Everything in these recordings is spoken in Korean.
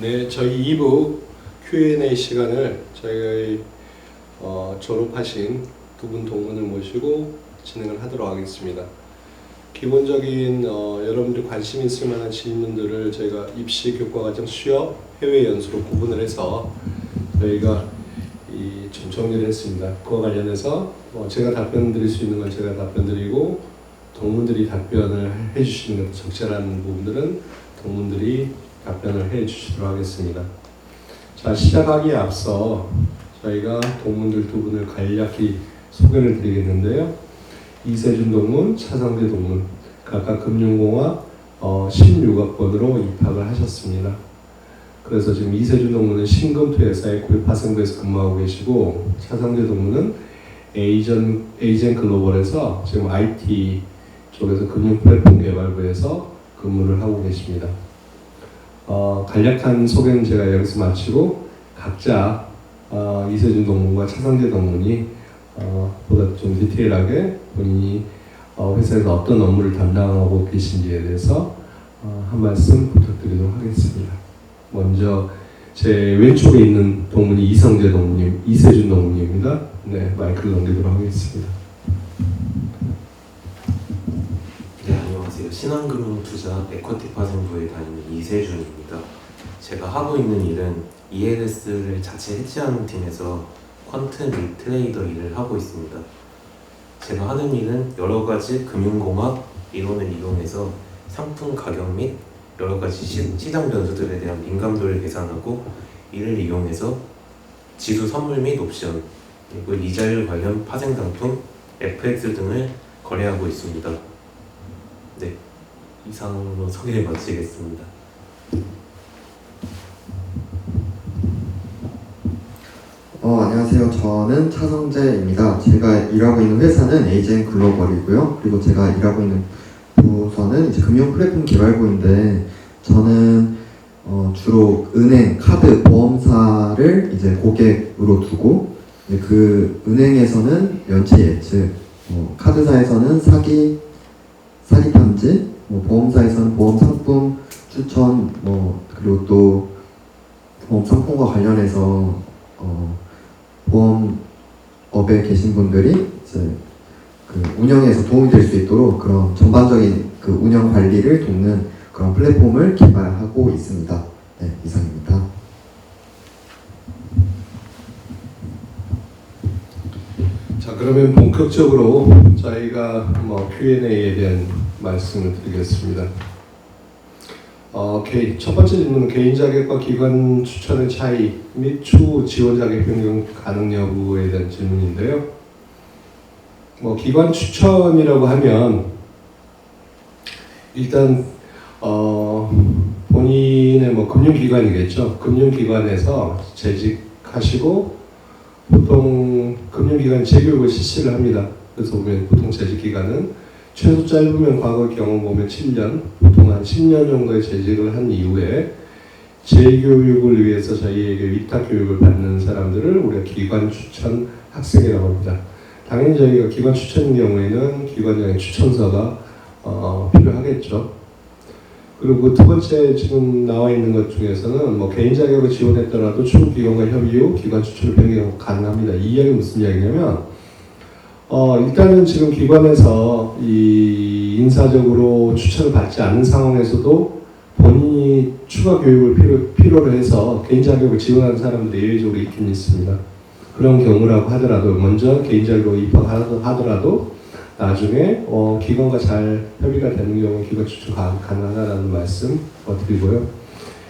네, 저희 2부 Q&A 시간을 저희 졸업하신 두 분 동문을 모시고 진행을 하도록 하겠습니다. 기본적인 여러분들 관심 있을 만한 질문들을 저희가 입시, 교과과정, 수업, 해외 연수로 구분을 해서 저희가 좀 정리를 했습니다. 그와 관련해서 제가 답변 드릴 수 있는 건 제가 답변 드리고 동문들이 답변을 해주시는 것, 적절한 부분들은 동문들이 답변을 해주시도록 하겠습니다. 자, 시작하기에 앞서 저희가 동문들 두 분을 간략히 소개를 드리겠는데요. 이세준 동문, 차상대 동문, 각각 금융공학 16학번으로 입학을 하셨습니다. 그래서 지금 이세준 동문은 신금투회사의 고립학생부에서 근무하고 계시고, 차상대 동문은 에이젠 글로벌에서 지금 IT 쪽에서 금융 플랫폼 개발부에서 근무를 하고 계십니다. 간략한 소개는 제가 여기서 마치고 각자 이세준 동문과 차상재 동문이 보다 좀 디테일하게 본인이 회사에서 어떤 업무를 담당하고 계신지에 대해서 한 말씀 부탁드리도록 하겠습니다. 먼저 제 왼쪽에 있는 동문이 이성재 동문님, 이세준 동문님입니다. 네, 마이크를 넘기도록 하겠습니다. 네, 안녕하세요. 신한금융투자 에쿼티파생부에 다니는 이세준입니다. 제가 하고 있는 일은 ELS를 자체 해체하는 팀에서 퀀트 및 트레이더 일을 하고 있습니다. 제가 하는 일은 여러 가지 금융공학 이론을 이용해서 상품 가격 및 여러 가지 시장 변수들에 대한 민감도를 계산하고 이를 이용해서 지수 선물 및 옵션, 그리고 이자율 관련 파생 상품, FX 등을 거래하고 있습니다. 네, 이상으로 소개를 마치겠습니다. 안녕하세요. 저는 차성재입니다. 제가 일하고 있는 회사는 에이젠 글로벌이고요. 그리고 제가 일하고 있는 부서는 이제 금융 플랫폼 개발부인데, 저는 주로 은행, 카드, 보험사를 이제 고객으로 두고, 그 은행에서는 연체 예측, 카드사에서는 사기 탐지, 보험사에서는 보험 상품 추천, 그리고 또 보험 상품과 관련해서 보험업에 계신 분들이 이제 그 운영에서 도움이 될 수 있도록 그런 전반적인 그 운영 관리를 돕는 그런 플랫폼을 개발하고 있습니다. 네, 이상입니다. 자, 그러면 본격적으로 저희가 Q&A에 대한 말씀을 드리겠습니다. 첫 번째 질문은 개인 자격과 기관 추천의 차이 및 추후 지원 자격 변경 가능 여부에 대한 질문인데요. 기관 추천이라고 하면 일단 본인의 금융기관이겠죠. 금융기관에서 재직하시고 보통 금융기관 재교육을 실시를 합니다. 그래서 보면 보통 재직기간은 최소 짧으면 과거 경험 보면 7년, 보통 한 10년 정도의 재직을 한 이후에 재교육을 위해서 저희에게 위탁교육을 받는 사람들을 우리가 기관 추천 학생이라고 합니다. 당연히 저희가 기관 추천인 경우에는 기관장의 추천서가 필요하겠죠. 그리고 두 번째 지금 나와 있는 것 중에서는 개인 자격을 지원했더라도 추후 기관과 협의 후 기관 추천을 변경 가능합니다. 이 이야기는 무슨 이야기냐면 일단은 지금 기관에서 이 인사적으로 추천을 받지 않는 상황에서도 본인이 추가 교육을 필요로 해서 개인 자격을 지원하는 사람들이 예외적으로 있긴 있습니다. 그런 경우라고 하더라도 먼저 개인 자격으로 입학하더라도 나중에 기관과 잘 협의가 되는 경우에 기관 추천 가능하다는 말씀 드리고요.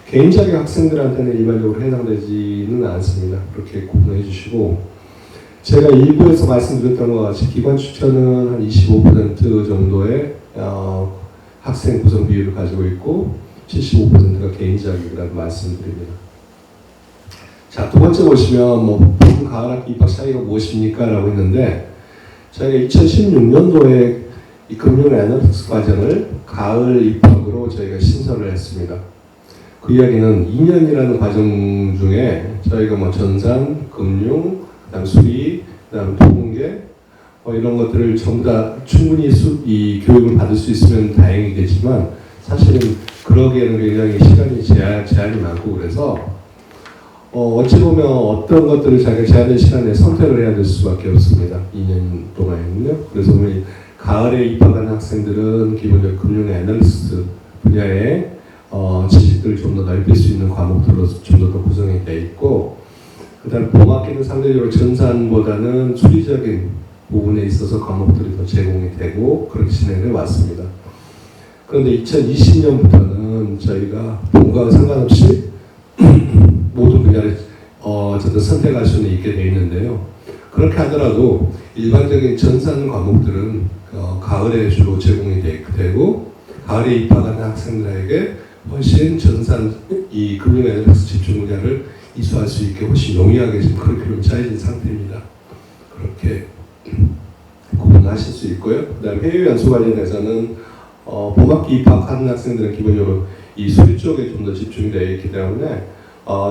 개인 자격 학생들한테는 일반적으로 해당되지는 않습니다. 그렇게 구분해 주시고, 제가 일부에서 말씀드렸던 것 같이 기관 추천은 한 25% 정도의 학생 구성 비율을 가지고 있고 75%가 개인 자격이라고 말씀드립니다. 자, 두 번째 보시면 봄, 가을 학기 입학 차이가 무엇입니까? 라고 했는데, 저희가 2016년도에 이 금융 애널리틱스 과정을 가을 입학으로 저희가 신설을 했습니다. 그 이야기는 2년이라는 과정 중에 저희가 전산, 금융, 그다음 수리, 그다음 통계 이런 것들을 전부 다 충분히 이 교육을 받을 수 있으면 다행이겠지만 사실은 그러기에는 굉장히 시간이 제한이 많고 그래서 어찌 보면 어떤 것들을 자기가 제한된 시간에 선택을 해야 될 수밖에 없습니다. 2년 동안은요. 그래서 우리 가을에 입학한 학생들은 기본적으로 금융 애널리스트 분야의 지식들을 좀 더 넓힐 수 있는 과목들로 좀 더 구성이 되어 있고, 그다음 봄학기는 상대적으로 전산보다는 수리적인 부분에 있어서 과목들이 더 제공이 되고 그렇게 진행해 왔습니다. 그런데 2020년부터는 저희가 봄과 상관없이 모든 분야를 어쨌든 선택할 수는 있게 되어 있는데요. 그렇게 하더라도 일반적인 전산 과목들은 가을에 주로 제공이 되고 가을에 입학하는 학생들에게 훨씬 전산 이 금융 애널리스트 집중 분야를 이수할 수 있게 훨씬 용이하게 지금 커리큘럼이 짜여진 상태입니다. 그렇게 구분하실 수 있고요. 그다음 해외 연수 관련해서는 봄학기 입학하는 학생들은 기본적으로 이 수리 쪽에 좀 더 집중이 되어 있기 때문에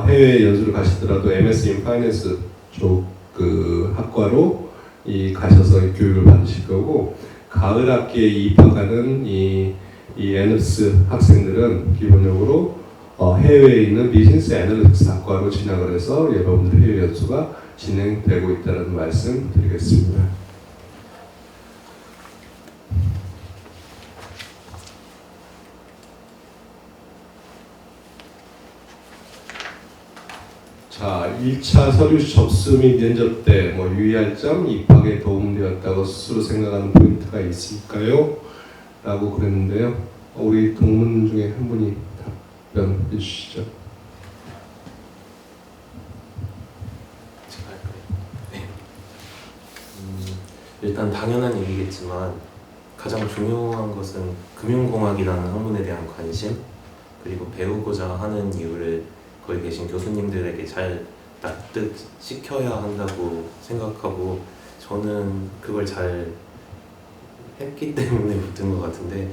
해외 연수를 가시더라도 MS in Finance 쪽 그 학과로 가셔서 교육을 받으실 거고, 가을 학기에 입학하는 이 애널리스트 학생들은 기본적으로 해외에 있는 비즈니스 애널리스트 학과로 진학을 해서 여러분들 해외 연수가 진행되고 있다는 말씀 드리겠습니다. 자, 1차 서류 접수 및 면접 때 유의할 점, 입학에 도움되었다고 스스로 생각하는 포인트가 있을까요? 라고 그랬는데요. 우리 동문 중에 한 분이 답변해 주시죠. 제가 할까요? 네. 일단 당연한 얘기겠지만 가장 중요한 것은 금융공학이라는 학문에 대한 관심, 그리고 배우고자 하는 이유를 거기 계신 교수님들에게 잘 납득시켜야 한다고 생각하고, 저는 그걸 잘 했기 때문에 붙은 것 같은데,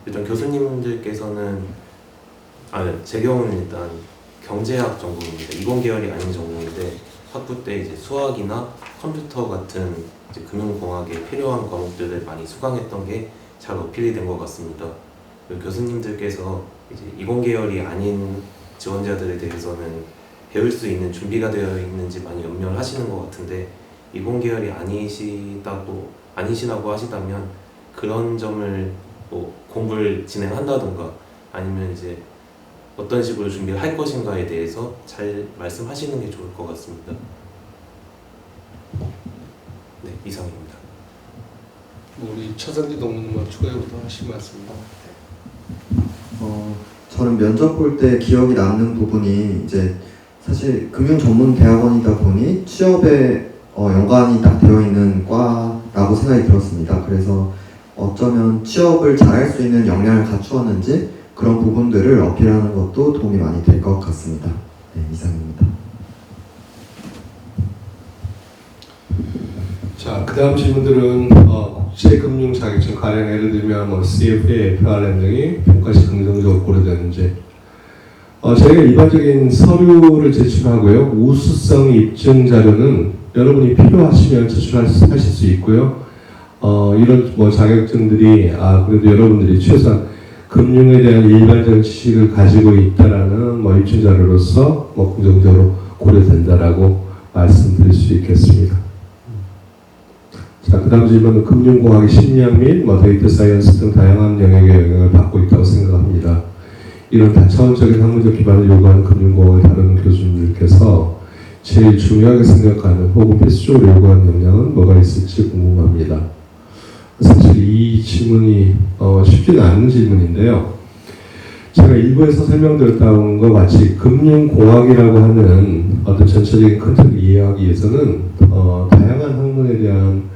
일단 교수님들께서는 제 경우는 일단 경제학 전공입니다. 이공 계열이 아닌 전공인데 학부 때 이제 수학이나 컴퓨터 같은 이제 금융공학에 필요한 과목들을 많이 수강했던 게 잘 어필이 된 것 같습니다. 그리고 교수님들께서 이제 이공 계열이 아닌 지원자들에 대해서는 배울 수 있는 준비가 되어 있는지 많이 염려를 하시는 것 같은데, 이공 계열이 아니시다고 하시다면 그런 점을 공부를 진행한다던가 아니면 이제 어떤 식으로 준비를 할 것인가에 대해서 잘 말씀하시는 게 좋을 것 같습니다. 네, 이상입니다. 우리 최상지 동문님 추가적으로 하실 말씀입니다. 저는 면접 볼 때 기억이 남는 부분이 이제 사실 금융 전문 대학원이다 보니 취업에 연관이 딱 되어 있는 과라고 생각이 들었습니다. 그래서 어쩌면 취업을 잘할 수 있는 역량을 갖추었는지 그런 부분들을 어필하는 것도 도움이 많이 될 것 같습니다. 네, 이상입니다. 자, 그 다음 질문들은 국제금융 자격증, 가령 예를 들면 CFA, FRM 등이 평가시 긍정적으로 고려되는지, 저희가 일반적인 서류를 제출하고요. 우수성 입증 자료는 여러분이 필요하시면 제출하실 수 있고요. 이런 자격증들이 그래도 여러분들이 최소한 금융에 대한 일반적인 지식을 가지고 있다라는 입증 자료로서 긍정적으로 고려된다라고 말씀드릴 수 있겠습니다. 자, 그 다음 질문은 금융공학의 심리학 및 데이터 사이언스 등 다양한 영역의 영향을 받고 있다고 생각합니다. 이런 다차원적인 학문적 기반을 요구하는 금융공학을 다루는 교수님들께서 제일 중요하게 생각하는 혹은 필수적으로 요구하는 역량은 뭐가 있을지 궁금합니다. 사실 이 질문이 쉽지는 않은 질문인데요. 제가 일부에서 설명드렸던 것 같이 금융공학이라고 하는 어떤 전체적인 컨셉을 이해하기 위해서는 다양한 학문에 대한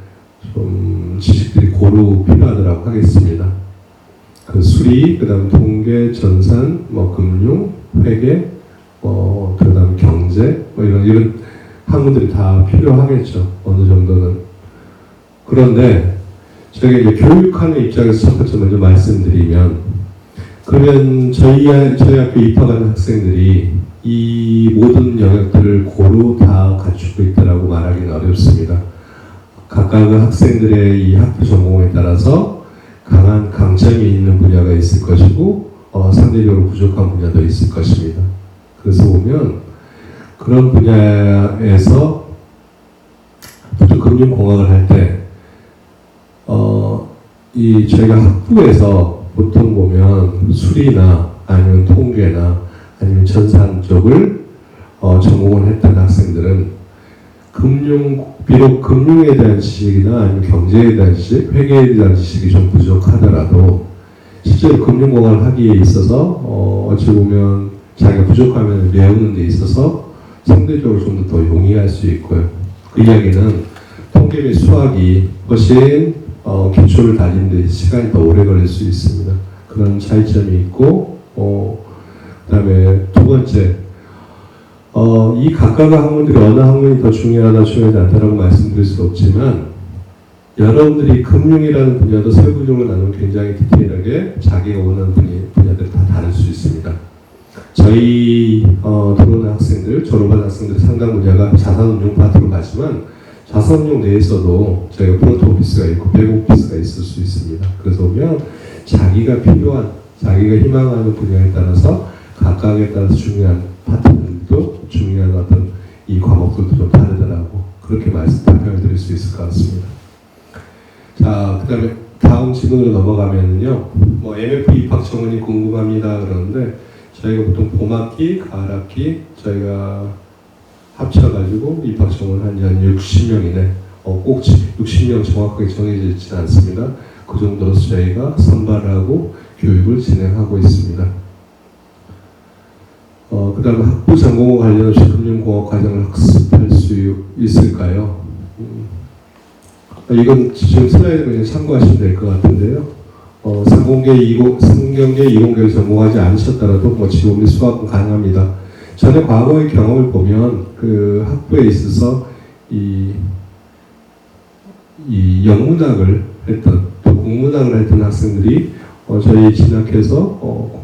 좀 지식들이 고루 필요하더라고 하겠습니다. 그 수리, 그 다음 통계, 전산, 금융, 회계, 그 다음 경제, 이런 학문들이 다 필요하겠죠. 어느 정도는. 그런데 저희가 이제 교육하는 입장에서 첫 번째 먼저 말씀드리면, 그러면 저희 학교 입학하는 학생들이 이 모든 영역들을 고루 다 갖추고 있다라고 말하기는 어렵습니다. 각각 학생들의 이 학부 전공에 따라서 강한 강점이 있는 분야가 있을 것이고 상대적으로 부족한 분야도 있을 것입니다. 그래서 보면 그런 분야에서 보통 금융공학을 할 때 이 저희가 학부에서 보통 보면 수리나 아니면 통계나 아니면 전산 쪽을 전공을 했던 학생들은 비록 금융에 대한 지식이나 아니면 경제에 대한 지식, 회계에 대한 지식이 좀 부족하더라도 실제로 금융공학을 하기에 있어서 어찌 보면 자기가 부족하면 배우는 데 있어서 상대적으로 좀 더 용이할 수 있고요. 그 이야기는 통계 및 수학이 훨씬 기초를 다지는 데 시간이 더 오래 걸릴 수 있습니다. 그런 차이점이 있고 그 다음에 두 번째 이 각각의 학문들이 어느 학문이 더 중요하다 중요하지 않다라고 말씀드릴 수 없지만 여러분들이 금융이라는 분야도 세부적으로 나누면 굉장히 디테일하게 자기가 원하는 분야들 다 다를 수 있습니다. 저희 들어오는 학생들, 졸업한 학생들 상당 분야가 자산운용 파트로 가지만 자산운용 내에서도 저희가 프론트 오피스가 있고 백 오피스가 있을 수 있습니다. 그래서 보면 자기가 필요한, 자기가 희망하는 분야에 따라서 각각에 따라서 중요한 파트들도 중요한 어떤 이 과목들도 좀 다르더라고. 그렇게 답변을 드릴 수 있을 것 같습니다. 자, 그 다음에 다음 질문으로 넘어가면요. MF 입학 정원이 궁금합니다. 그러는데 저희가 보통 봄학기, 가을학기 저희가 합쳐가지고 입학 정원 한 60명 이내, 꼭 60명 정확하게 정해져 있지는 않습니다. 그 정도로 저희가 선발하고 교육을 진행하고 있습니다. 그 다음에 학부 전공과 관련해서 금융공학 과정을 학습할 수 있을까요? 이건 지금 슬라이드 그냥 참고하시면 될 것 같은데요. 상공계, 상경계, 이공계를 전공하지 않으셨더라도 지금 수학은 가능합니다. 전에 과거의 경험을 보면 그 학부에 있어서 이 영문학을 했던 또 국문학을 했던 학생들이 저희 진학해서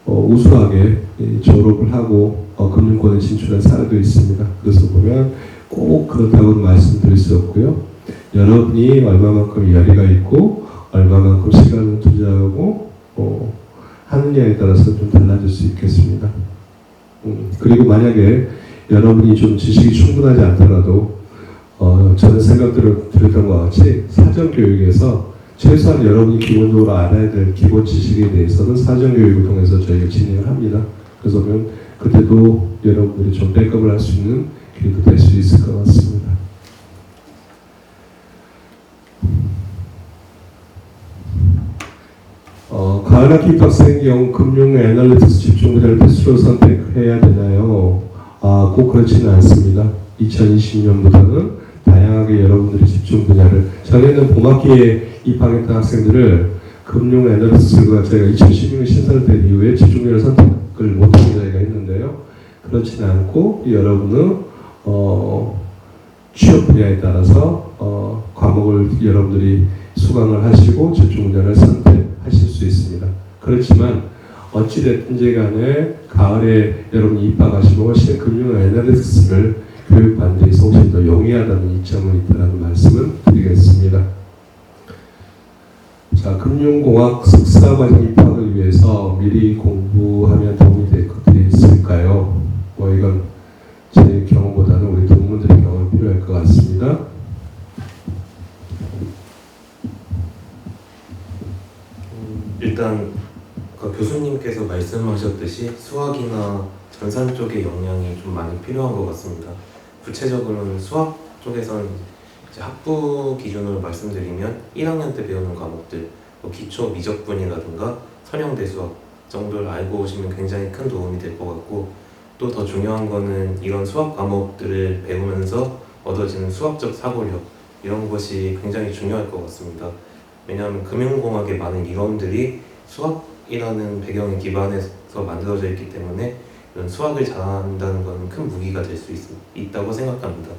우수하게 졸업을 하고 금융권에 진출한 사례도 있습니다. 그래서 보면 꼭 그렇다고는 말씀드릴 수 없고요. 여러분이 얼마만큼 열의가 있고 얼마만큼 시간을 투자하고 하느냐에 따라서 좀 달라질 수 있겠습니다. 그리고 만약에 여러분이 좀 지식이 충분하지 않더라도 저는 생각드렸던 것 같이 사전교육에서 최소한 여러분이 기본적으로 알아야 될 기본 지식에 대해서는 사전교육을 통해서 저희가 진행을 합니다. 그래서 보면 그때도 여러분들이 좀 백업을 할 수 있는 길도 될 수 있을 것 같습니다. 가을학기 입학생의 경우 금융 애널리틱스 집중 분야를 필수로 선택해야 되나요? 꼭 그렇지는 않습니다. 2020년부터는 다양하게 여러분들이 집중 분야를 전에는 봄학기에 입학했던 학생들을 금융 애널리틱스가 저희가 2016년 신설이 된 이후에 집중 분야를 선택을 못하게 저희가 했는데요. 그렇지는 않고 여러분은 취업 분야에 따라서 과목을 여러분들이 수강을 하시고 집중 분야를 선택하실 수 있습니다. 그렇지만 어찌됐든지 간에 가을에 여러분이 입학하시면 훨씬 금융 애널리틱스를 교육받는 데 있어서 훨씬 더 용이하다는 이점은 있다는 말씀을 드리겠습니다. 자, 금융공학 석사과정 입학을 위해서 미리 공부하면 도움이 될 것들이 있을까요? 이건 제 경험보다는 우리 동문들의 경험이 필요할 것 같습니다. 일단 교수님께서 말씀하셨듯이 수학이나 전산 쪽의 역량이 좀 많이 필요한 것 같습니다. 구체적으로는 수학 쪽에서는 이제 학부 기준으로 말씀드리면 1학년 때 배우는 과목들, 기초 미적분이라든가 선형대 수학 정도를 알고 오시면 굉장히 큰 도움이 될 것 같고, 또 더 중요한 거는 이런 수학 과목들을 배우면서 얻어지는 수학적 사고력, 이런 것이 굉장히 중요할 것 같습니다. 왜냐하면 금융공학의 많은 이론들이 수학이라는 배경에 기반해서 만들어져 있기 때문에 이런 수학을 잘한다는 것은 큰 무기가 될 수 있다고 생각합니다.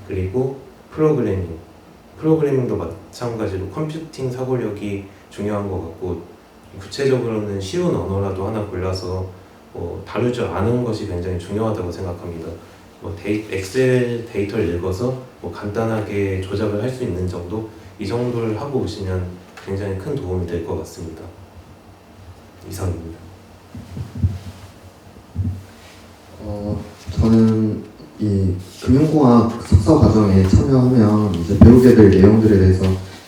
그리고 프로그래밍도 마찬가지로 컴퓨팅 사고력이 중요한 것 같고, 구체적으로는 쉬운 언어라도 하나 골라서 다룰 줄 아는 것이 굉장히 중요하다고 생각합니다. 엑셀 데이터를 읽어서 간단하게 조작을 할 수 있는 정도, 이 정도를 하고 오시면 굉장히 큰 도움이 될 것 같습니다. 이상입니다. 저는 이 금융공학 석사 과정에 참여하면 이제 배우게 될 내용들에 대해서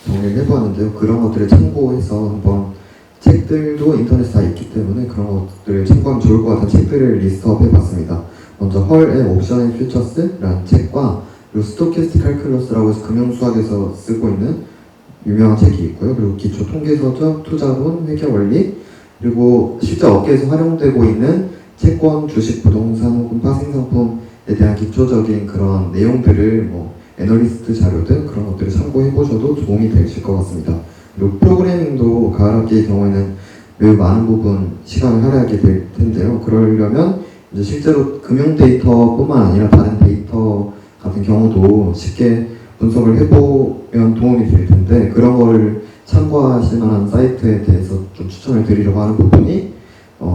정리를 해보았는데요. 그런 것들을 참고해서 한번 책들도 인터넷에 다 있기 때문에 그런 것들을 참고하면 좋을 것 같은 책들을 리스트업 해봤습니다. 먼저 헐의 옵션 앤 퓨처스라는 책과 그리고 스토캐스틱 칼큘러스라고 해서 금융수학에서 쓰고 있는 유명한 책이 있고요. 그리고 기초 통계서적, 투자론, 회계원리, 그리고 실제 업계에서 활용되고 있는 채권, 주식, 부동산 혹은 파생상품에 대한 기초적인 그런 내용들을 뭐 애널리스트 자료 등 그런 것들을 참고해 보셔도 도움이 되실 것 같습니다. 그리고 프로그래밍도 가을 학기의 경우에는 매우 많은 부분 시간을 할애하게 될 텐데요. 그러려면 이제 실제로 금융 데이터뿐만 아니라 다른 데이터 같은 경우도 쉽게 분석을 해보면 도움이 될 텐데 그런 거를 참고하실 만한 사이트에 대해서 좀 추천을 드리려고 하는 부분이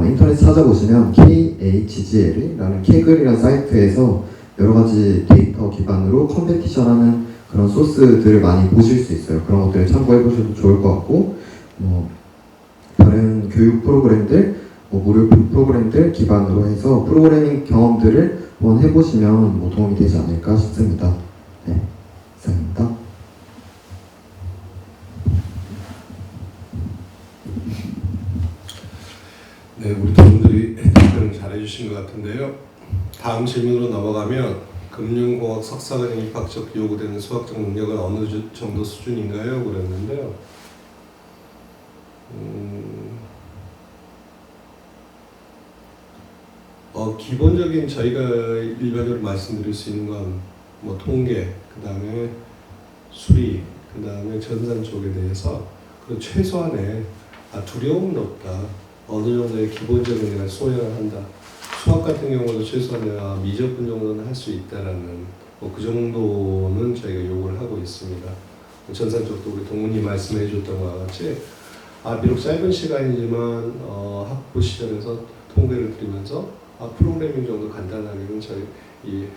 인터넷 찾아보시면 KHGL이라는 케글이라는 사이트에서 여러 가지 데이터 기반으로 컴페티션하는 그런 소스들을 많이 보실 수 있어요. 그런 것들을 참고해 보셔도 좋을 것 같고 다른 교육 프로그램들, 무료 프로그램들 기반으로 해서 프로그래밍 경험들을 한번 해보시면 도움이 되지 않을까 싶습니다. 네, 이상입니다. 네, 우리 분들이 답변을 잘해주신 것 같은데요. 다음 질문으로 넘어가면 금융공학 석사과정 입학적 요구되는 수학적 능력은 어느 정도 수준인가요? 그랬는데요. 기본적인 저희가 일반적으로 말씀드릴 수 있는 건 뭐 통계, 그 다음에 수리, 그 다음에 전산 쪽에 대해서 그 최소한의 두려움은 없다. 어느 정도의 기본적인 내가 소양을 한다. 수학 같은 경우도 최소한 내가 미적분 정도는 할 수 있다라는 그 정도는 저희가 요구를 하고 있습니다. 전산 쪽도 우리 동훈이 말씀해 줬던 것과 같이 비록 짧은 시간이지만 학부 시절에서 통계를 들으면서 프로그래밍 정도 간단하게는 저희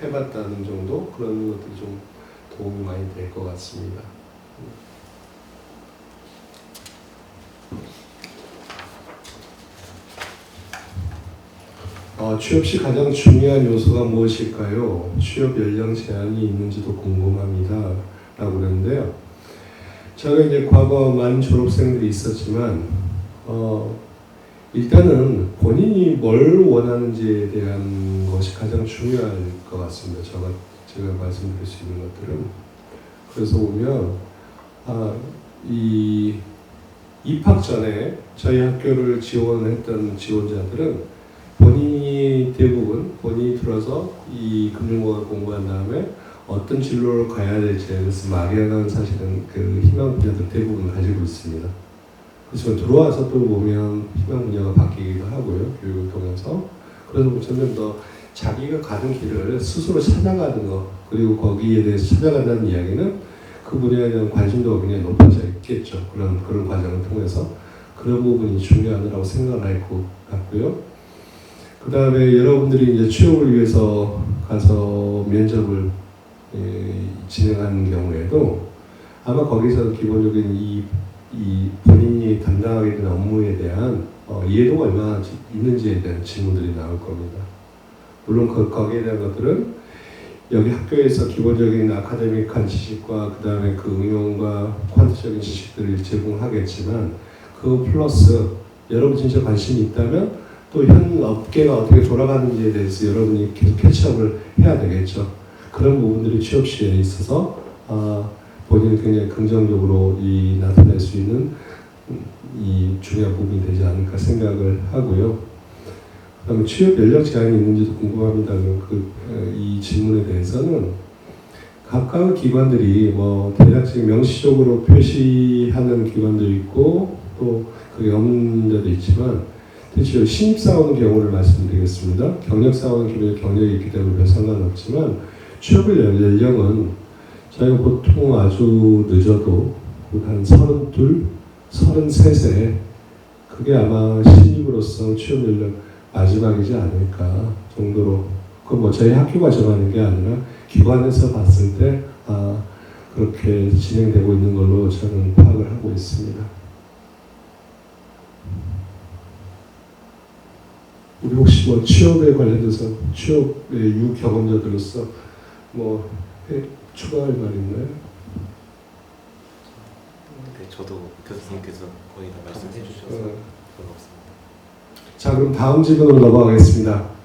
해봤다는 정도 그런 것들이 좀 도움이 많이 될 것 같습니다. 취업 시 가장 중요한 요소가 무엇일까요? 취업 연령 제한이 있는지도 궁금합니다. 라고 그러는데요. 제가 이제 과거 많은 졸업생들이 있었지만, 일단은 본인이 뭘 원하는지에 대한 것이 가장 중요할 것 같습니다. 제가 말씀드릴 수 있는 것들은. 그래서 보면, 이 입학 전에 저희 학교를 지원했던 지원자들은 대부분 본인이 들어서 이 금융공학 공부한 다음에 어떤 진로를 가야 될지에 대해서 막연한 사실은 그 희망 분야들 대부분 가지고 있습니다. 그렇지만 들어와서 또 보면 희망 분야가 바뀌기도 하고요. 교육을 통해서. 그래서 점점 더 자기가 가는 길을 스스로 찾아가는 것, 그리고 거기에 대해서 찾아간다는 이야기는 그 분야에 대한 관심도가 굉장히 높아져 있겠죠. 그런 과정을 통해서. 그런 부분이 중요하다고 생각을 할 것 같고요. 그 다음에 여러분들이 이제 취업을 위해서 가서 면접을 진행하는 경우에도 아마 거기서 기본적인 이 본인이 담당하게 된 업무에 대한 이해도가 얼마나 있는지에 대한 질문들이 나올 겁니다. 물론 거기에 대한 것들은 여기 학교에서 기본적인 아카데믹한 지식과 그 다음에 그 응용과 퀀트적인 지식들을 제공하겠지만 그 플러스 여러분 진짜 관심이 있다면 또 현 업계가 어떻게 돌아가는지에 대해서 여러분이 계속 캐치업을 해야 되겠죠. 그런 부분들이 취업 시에 있어서 본인이 굉장히 긍정적으로 나타낼 수 있는 이 중요한 부분이 되지 않을까 생각을 하고요. 그다음에 취업 연령 제한이 있는지도 궁금합니다. 이 질문에 대해서는 각각 기관들이 대략적인 명시적으로 표시하는 기관도 있고 또 그게 없는 데도 있지만 대체 신입사원 경우를 말씀드리겠습니다. 경력사원 경력이 있기 때문에 별 상관없지만 취업 연령은 저희가 보통 아주 늦어도 한 32, 33세 그게 아마 신입으로서 취업 연령 마지막이지 않을까 정도로 그건 저희 학교가 정하는 게 아니라 기관에서 봤을 때 그렇게 진행되고 있는 걸로 저는 파악을 하고 있습니다. 있습니다. 우리 혹시 뭐 취업에 관련돼서 취업의 유경험자들로서 뭐 추가할 말 있나요? 네, 저도 교수님께서 거의 다 말씀해 주셔서 그건 없습니다. 자, 그럼 다음 질문으로 넘어가겠습니다.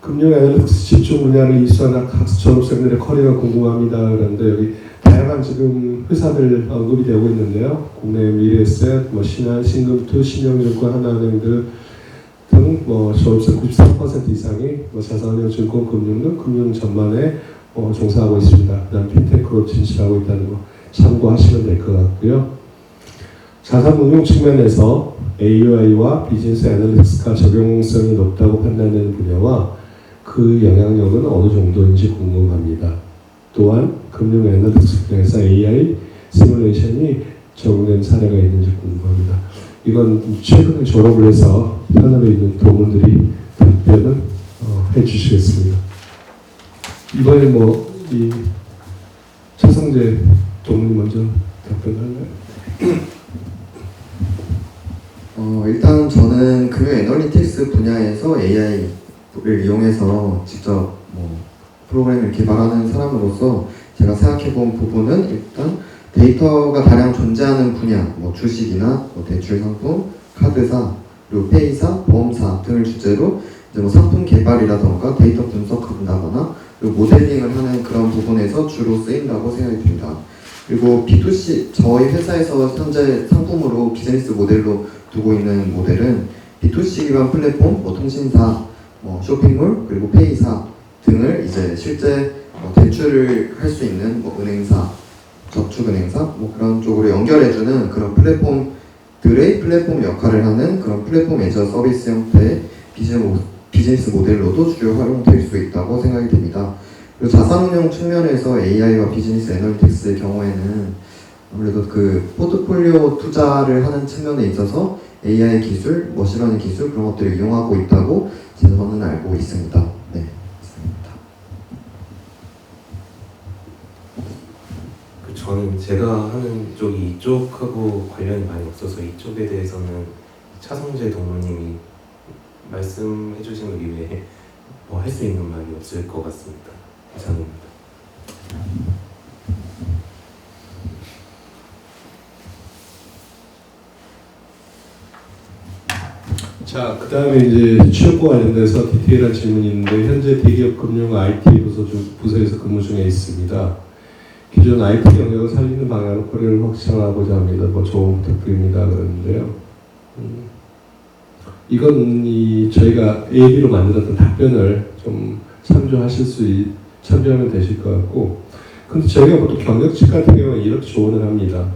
금융 애널리틱스 집중 분야를 이수한 학습 졸업생들의 커리어가 궁금합니다. 그런데 여기 다양한 지금 회사들 언급이 되고 있는데요. 국내 미래에셋, 뭐 신한, 신금투, 신영증권, 하나은행들 등 뭐 졸업생 93% 이상이 뭐 자산운용, 증권, 금융 등 금융 전반에 종사하고 있습니다. 그다음 핀테크로 진출하고 있다는 거 참고하시면 될 것 같고요. 자산운용 측면에서 AI와 비즈니스 애널리틱스가 적용성이 높다고 판단되는 분야와 그 영향력은 어느 정도인지 궁금합니다. 또한 금융 애널리틱스 분야에서 AI 시뮬레이션이 적용된 사례가 있는지 궁금합니다. 이건 최근에 졸업을 해서 현업에 있는 동문들이 답변을 해주시겠습니다. 이번에 이 차성재 동문이 먼저 답변할까요? 일단 저는 금융 애널리틱스 분야에서 AI를 이용해서 직접 프로그램을 개발하는 사람으로서 제가 생각해본 부분은 일단 데이터가 다량 존재하는 분야, 주식이나 대출 상품, 카드사, 그리고 페이사, 보험사 등을 주제로 이제 상품 개발이라던가 데이터 분석한다거나 그리고 모델링을 하는 그런 부분에서 주로 쓰인다고 생각이 듭니다. 그리고 B2C, 저희 회사에서 현재 상품으로 비즈니스 모델로 두고 있는 모델은 B2C 기반 플랫폼, 통신사, 쇼핑몰, 그리고 페이사 등을 이제 실제 대출을 할 수 있는 은행사, 저축은행사 그런 쪽으로 연결해주는 그런 플랫폼들의 플랫폼 역할을 하는 그런 플랫폼 애저 서비스 형태의 비즈니스 모델로도 주요 활용될 수 있다고 생각이 됩니다. 그리고 자산운용 측면에서 AI와 비즈니스 애널리틱스의 경우에는 아무래도 그 포트폴리오 투자를 하는 측면에 있어서 AI 기술, 머신러닝 기술 그런 것들을 이용하고 있다고 저는 알고 있습니다. 네, 있습니다. 저는 제가 하는 쪽이 이쪽하고 관련이 많이 없어서 이쪽에 대해서는 차성재 동무님이 말씀해 주신 것 이외에 할 수 있는 말이 없을 것 같습니다. 이상입니다. 자, 그 다음에 이제 취업과 관련돼서 디테일한 질문이 있는데 현재 대기업 금융 IT 부서에서 근무 중에 있습니다. 기존 IT 경력을 살리는 방향으로 커리어를 확장하고자 합니다. 조언 부탁드립니다. 그러는데요. 이건 저희가 AB로 만들었던 답변을 좀 참조하면 되실 것 같고, 근데 저희가 보통 경력직 같은 경우는 이렇게 조언을 합니다.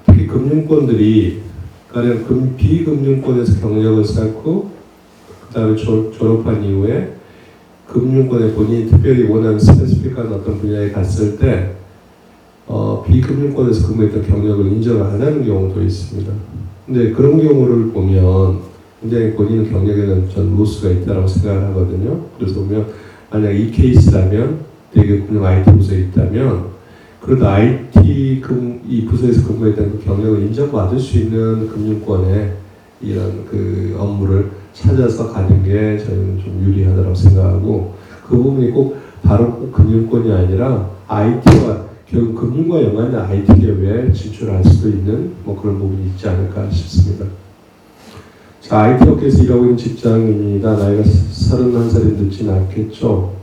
특히 금융권들이 가령 비금융권에서 경력을 쌓고 그 다음에 졸업한 이후에 금융권에 본인이 특별히 원하는 스페시픽한 어떤 분야에 갔을 때 비금융권에서 근무했던 경력을 인정을 안 하는 경우도 있습니다. 근데 그런 경우를 보면 굉장히 본인의 경력에는 전 로스가 있다고 생각을 하거든요. 그래서 보면 만약 이 케이스라면 대기업 금융 IT 부서에 있다면 그래도 이 부서에서 근무했던 그 경력을 인정받을 수 있는 금융권에 이런 그 업무를 찾아서 가는 게 저희는 좀 유리하다고 생각하고, 그 부분이 꼭 금융권이 아니라 IT와 결국 금융과 연관된 IT 기업에 진출할 수도 있는 그런 부분이 있지 않을까 싶습니다. 자, IT 업계에서 일하고 있는 직장인입니다. 나이가 31살이 늦지는 않겠죠.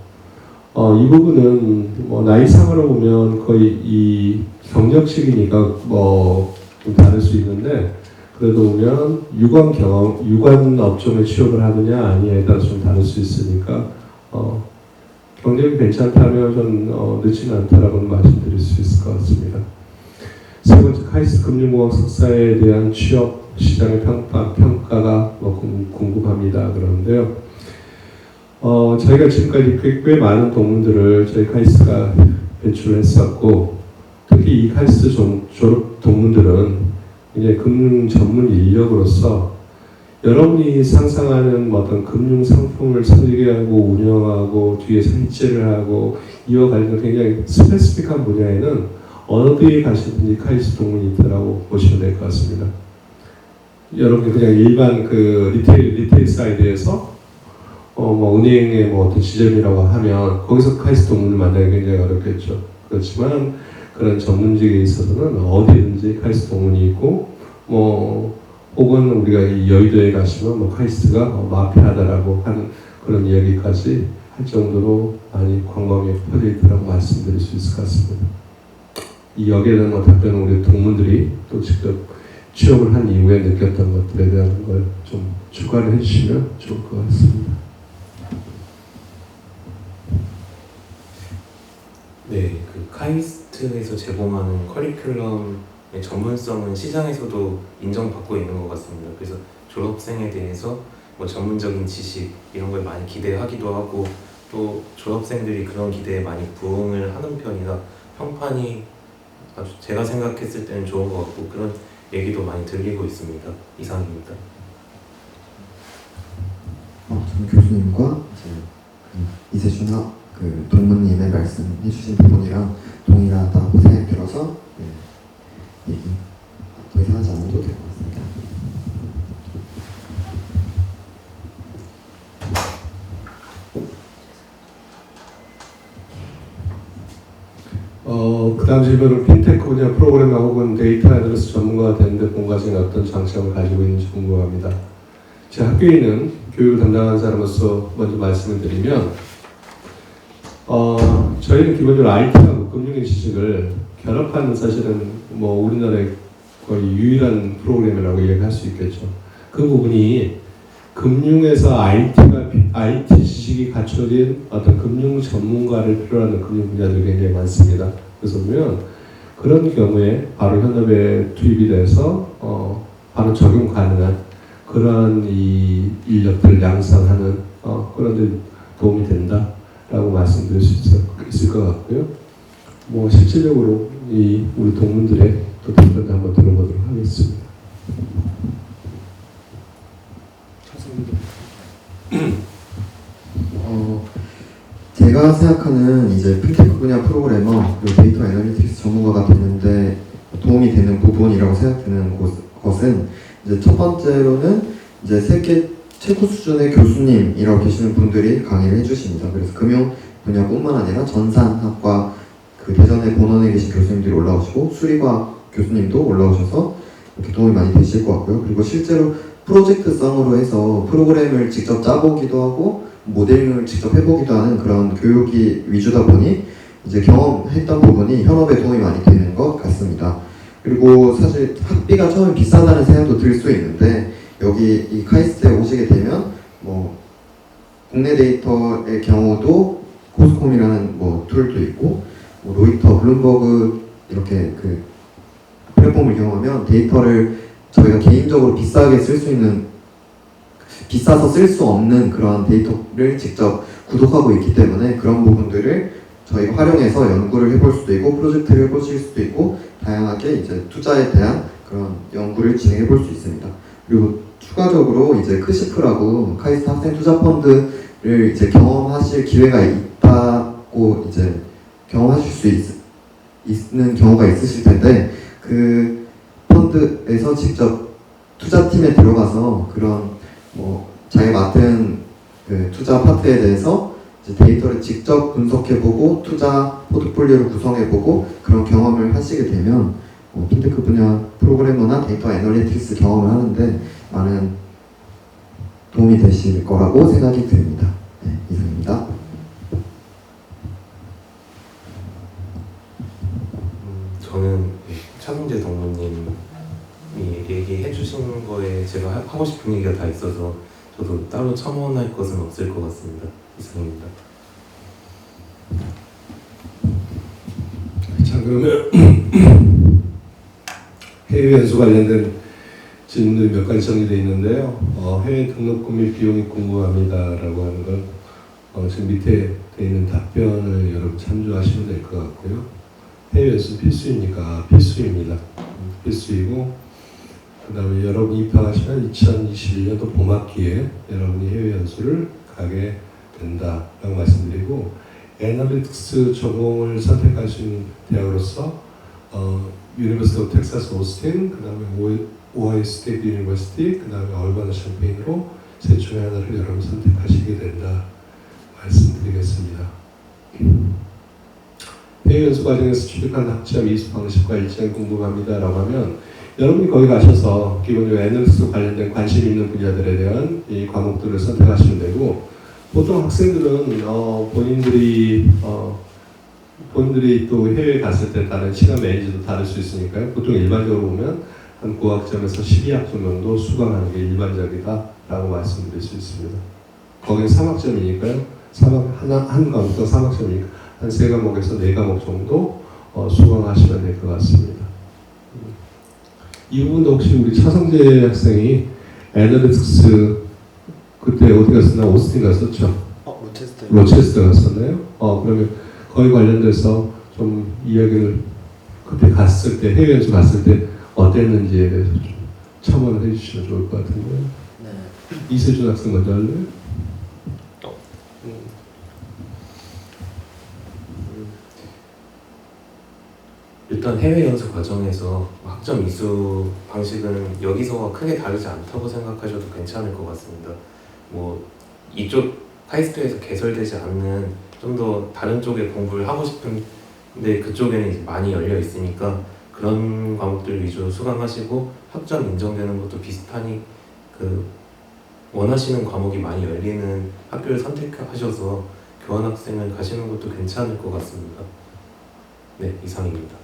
이 부분은 나이상으로 보면 거의 이 경력직이니까 좀 다를 수 있는데, 그래도 보면 유관 업종에 취업을 하느냐 아니냐에 따라 좀 다를 수 있으니까 경력이 괜찮다면 전 늦지는 않다라고 말씀드릴 수 있을 것 같습니다. 세 번째, 카이스트 금융공학 석사에 대한 취업 시장의 평가가 궁금합니다. 그런데요. 저희가 지금까지 꽤 많은 동문들을 저희 카이스트가 배출했었고, 특히 이 카이스트 졸업 동문들은 이제 금융 전문 인력으로서 여러분이 상상하는 어떤 금융 상품을 설계하고 운영하고 뒤에 설치를 하고 이와 관련된 굉장히 스페시픽한 분야에는 어디에 가시든지 카이스트 동문이 있다라고 보시면 될 것 같습니다. 여러분 그냥 일반 그 리테일 사이드에서 뭐 은행의 뭐 어떤 지점이라고 하면 거기서 카이스트 동문을 만나기 굉장히 어렵겠죠. 그렇지만 그런 전문직에 있어서는 어디든지 카이스트 동문이 있고 뭐 혹은 우리가 이 여의도에 가시면 뭐 카이스트가 마피아다라고 하는 그런 이야기까지 할 정도로 많이 관광에 퍼져 있다고 말씀드릴 수 있을 것 같습니다. 이 여기에 대한 답변은 우리 동문들이 또 직접 취업을 한 이후에 느꼈던 것들에 대한 걸 좀 추가를 해주시면 좋을 것 같습니다. 네, 그 카이스트에서 제공하는 커리큘럼의 전문성은 시장에서도 인정받고 있는 것 같습니다. 그래서 졸업생에 대해서 뭐 전문적인 지식 이런 걸 많이 기대하기도 하고 또 졸업생들이 그런 기대에 많이 부응을 하는 편이라 평판이 아주 제가 생각했을 때는 좋은 것 같고 그런 얘기도 많이 들리고 있습니다. 이상입니다. 저는 교수님과 이제 이세준학 그 동문님의 말씀해주신 부분이랑 동일하다고 생각이 들어서 얘기 더 이상 하지 않아도 될 것 같습니다. 그 다음 질문은 핀테크 분야 프로그래머 혹은 데이터 애널리스트 전문가가 되는데 본과적인 어떤 장점을 가지고 있는지 궁금합니다. 제 학교에 있는 교육을 담당하는 사람으로서 먼저 말씀을 드리면 저희는 기본적으로 IT하고 금융의 지식을 결합하는 사실은 뭐 우리나라의 거의 유일한 프로그램이라고 얘기할 수 있겠죠. 그 부분이 금융에서 IT 지식이 갖춰진 어떤 금융 전문가를 필요로 하는 금융 분야들이 굉장히 많습니다. 그래서 보면 그런 경우에 바로 현업에 투입이 돼서 바로 적용 가능한 그러한 이 인력들을 양산하는 그런 데 도움이 된다라고 말씀드릴 수 있을 것 같고요. 뭐 실질적으로 이 우리 동문들의 또 답변을 한번 들어보도록 하겠습니다. 제가 생각하는 이제 핀테크 분야 프로그래머 그리고 데이터 애널리틱스 전문가가 되는데 도움이 되는 부분이라고 생각되는 것은 이제 첫 번째로는 이제 세계 최고 수준의 교수님이라고 계시는 분들이 강의를 해주십니다. 그래서 금융 분야뿐만 아니라 전산학과 그 대전의 본원에 계신 교수님들이 올라오시고 수리과학 교수님도 올라오셔서 이렇게 도움이 많이 되실 것 같고요. 그리고 실제로 프로젝트성으로 해서 프로그램을 직접 짜보기도 하고 모델링을 직접 해보기도 하는 그런 교육이 위주다 보니 이제 경험했던 부분이 현업에 도움이 많이 되는 것 같습니다. 그리고 사실 학비가 처음에 비싸다는 생각도 들 수 있는데 여기 이 카이스트에 오시게 되면 뭐 국내 데이터의 경우도 코스콤이라는 뭐 툴도 있고 뭐 로이터, 블룸버그 이렇게 그 플랫폼을 이용하면 데이터를 저희가 개인적으로 비싸게 쓸 수 있는 비싸서 쓸 수 없는 그런 데이터를 직접 구독하고 있기 때문에 그런 부분들을 저희가 활용해서 연구를 해볼 수도 있고 프로젝트를 해보실 수도 있고 다양하게 이제 투자에 대한 그런 연구를 진행해 볼 수 있습니다. 그리고 추가적으로 이제 크시프라고 카이스트 학생 투자 펀드를 이제 경험하실 기회가 있다고 이제 경험하실 수 있는 경우가 있으실 텐데 그 펀드에서 직접 투자팀에 들어가서 그런 뭐 자기가 맡은 그 투자 파트에 대해서 이제 데이터를 직접 분석해보고 투자 포트폴리오를 구성해보고 그런 경험을 하시게 되면 핀테크 분야 프로그래머나 데이터 애널리틱스 경험을 하는데 많은 도움이 되실 거라고 생각이 듭니다. 네, 이상입니다. 저는 차승재 동무님이 얘기해 주신 거에 제가 하고 싶은 얘기가 다 있어서 저도 따로 첨언할 것은 없을 것 같습니다. 이상입니다. 자, 그러면 해외 연수 관련된 질문들이 몇 가지 정리되어 있는데요. 해외 등록금 및 비용이 궁금합니다라고 하는 건 지금 밑에 되어 있는 답변을 여러분 참조하시면 될 것 같고요. 해외 연수 필수입니까? 필수입니다. 필수이고 그 다음에 여러분이 입학하시면 2021년도 봄학기에 여러분이 해외 연수를 가게 된다라고 말씀드리고 애널리틱스 전공을 선택할 수 있는 대학으로서 유니버시티 오브 텍사스 오스틴, 그 다음에 오하이오 스테이트 유니버시티, 그 다음에 얼바나 샴페인으로 셋 중에 하나를 여러분 선택하시게 된다 말씀드리겠습니다. 해외 연수 과정에서 취득한 학점 이수 방식과 일정이 궁금합니다라고 하면 여러분이 거기 가셔서 기본적으로 애널리스트 관련된 관심 있는 분야들에 대한 이 과목들을 선택하시면 되고, 보통 학생들은 본인들이 또 해외에 갔을 때 다른 시간 매니저도 다를 수 있으니까요. 보통 일반적으로 보면 한 9학점에서 12학점 정도 수강하는 게 일반적이다라고 말씀드릴 수 있습니다. 거기는 3학점이니까요. 한 과목당 3학점이니까 한 3과목에서 4과목 정도 수강하시면 될 것 같습니다. 이 부분도 혹시 우리 차성재 학생이 애널리틱스 그때 어디 갔었나? 오스틴 갔었죠? 로체스터 갔었나요? 그러면 거기 관련돼서 좀 이야기를 그때 갔을 때, 해외 연수 갔을 때 어땠는지에 대해서 좀 첨언을 해주시면 좋을 것 같은데요. 네. 이세준 학생 먼저 할래요? 일단 해외 연수 과정에서 학점 이수 방식은 여기서와 크게 다르지 않다고 생각하셔도 괜찮을 것 같습니다. 뭐 이쪽 카이스트에서 개설되지 않는 좀 더 다른 쪽의 공부를 하고 싶은데 그쪽에는 이제 많이 열려 있으니까 그런 과목들 위주로 수강하시고 학점 인정되는 것도 비슷하니 그 원하시는 과목이 많이 열리는 학교를 선택하셔서 교환학생을 가시는 것도 괜찮을 것 같습니다. 네, 이상입니다.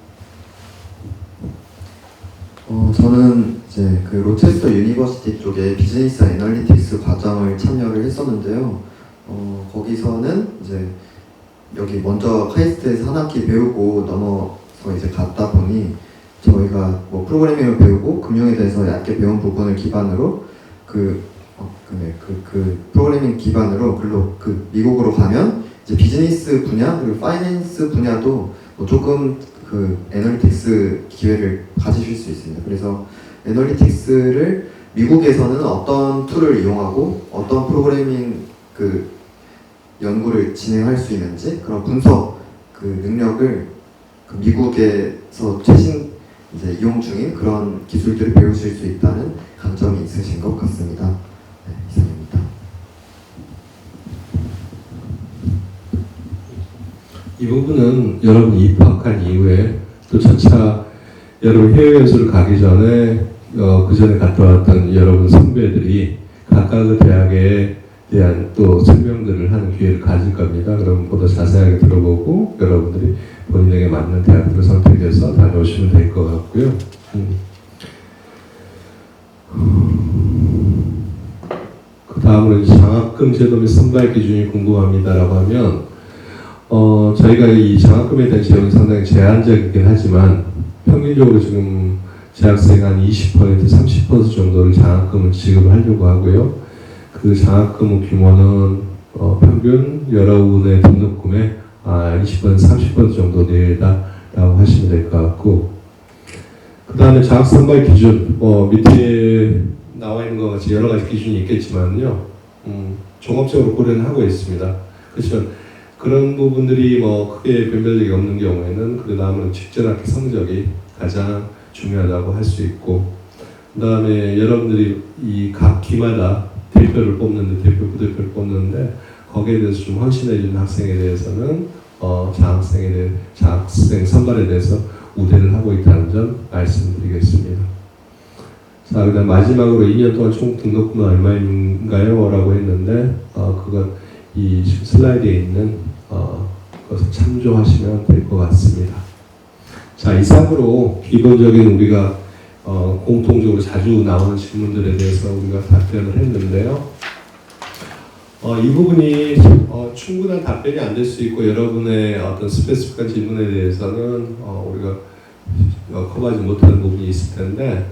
저는 이제 그 로체스터 유니버시티 쪽에 비즈니스 애널리틱스 과정을 참여를 했었는데요. 거기서는 이제 여기 먼저 카이스트에서 한 학기 배우고 넘어서 이제 갔다 보니 저희가 뭐 프로그래밍을 배우고 금융에 대해서 얇게 배운 부분을 기반으로 그 프로그래밍 기반으로 미국으로 가면 이제 비즈니스 분야 그리고 파이낸스 분야도 뭐 조금 그 애널리틱스 기회를 가지실 수 있습니다. 그래서 애널리틱스를 미국에서는 어떤 툴을 이용하고 어떤 프로그래밍 그 연구를 진행할 수 있는지 그런 분석 그 능력을 그 미국에서 최신 이제 이용 중인 그런 기술들을 배우실 수 있다는 강점이 있으신 것 같습니다. 네, 이상입니다. 이 부분은 여러분이 입학한 이후에 또 차차 여러분 해외 연수를 가기 전에 그 전에 갔다 왔던 여러분 선배들이 각각의 대학에 대한 또 설명들을 하는 기회를 가질 겁니다. 그럼 보다 자세하게 들어보고 여러분들이 본인에게 맞는 대학들을 선택해서 다녀오시면 될 것 같고요. 그 다음으로 장학금 제도 및 선발 기준이 궁금합니다라고 하면 저희가 이 장학금에 대한 제형이 상당히 제한적이긴 하지만 평균적으로 지금 재학생 한 20% 30% 정도를 장학금을 지급하려고 하고요. 그 장학금 규모는 평균 여러분의 등록금의 20% 30% 정도 내다라고 하시면 될 것 같고, 그 다음에 장학 선발 기준 밑에 나와 있는 것 같이 여러 가지 기준이 있겠지만요, 종합적으로 고려는 하고 있습니다. 그렇지만 그런 부분들이 뭐 크게 변별력이 없는 경우에는 그래도 아무래도 직전 학기 성적이 가장 중요하다고 할 수 있고, 그 다음에 여러분들이 이 각 기마다 대표를 뽑는데 대표 부대표를 뽑는데 거기에 대해서 좀 헌신해 주는 학생에 대해서는 장학생 선발에 대해서 우대를 하고 있다는 점 말씀드리겠습니다. 자, 그다음 마지막으로 2년 동안 총 등록금은 얼마인가요? 라고 했는데 그건 이 슬라이드에 있는 것을 참조하시면 될 것 같습니다. 자, 이상으로 기본적인 우리가 공통적으로 자주 나오는 질문들에 대해서 우리가 답변을 했는데요. 이 부분이 충분한 답변이 안 될 수 있고 여러분의 어떤 스페시픽한 질문에 대해서는 우리가 커버하지 못하는 부분이 있을 텐데,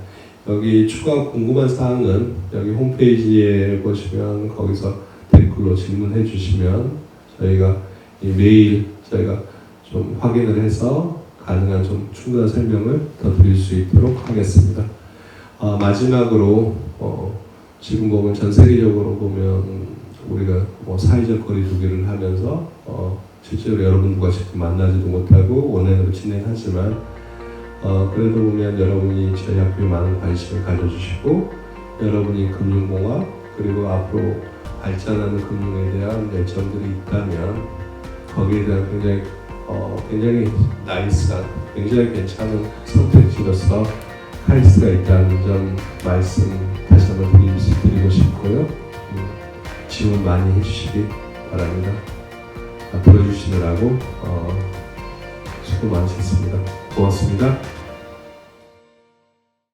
여기 추가 궁금한 사항은 여기 홈페이지에 보시면 거기서 댓글로 질문해 주시면 저희가 매일 저희가 좀 확인을 해서 가능한 좀 충분한 설명을 더 드릴 수 있도록 하겠습니다. 마지막으로 지금 보면 전 세계적으로 보면 우리가 뭐 사회적 거리두기를 하면서 실제로 여러분들과 직접 만나지도 못하고 온라인으로 진행하지만 그래도 보면 여러분이 저희 학교에 많은 관심을 가져주시고 여러분이 금융공학 그리고 앞으로 발전하는 금융에 대한 열정들이 있다면 거기에 대한 굉장히 나이스한 굉장히 괜찮은 선택지로서 카이스트가 있다는 점 말씀 다시 한번 드리고 싶고요. 지원 많이 해주시기 바랍니다. 들어주시느라고 수고 많으셨습니다. 고맙습니다.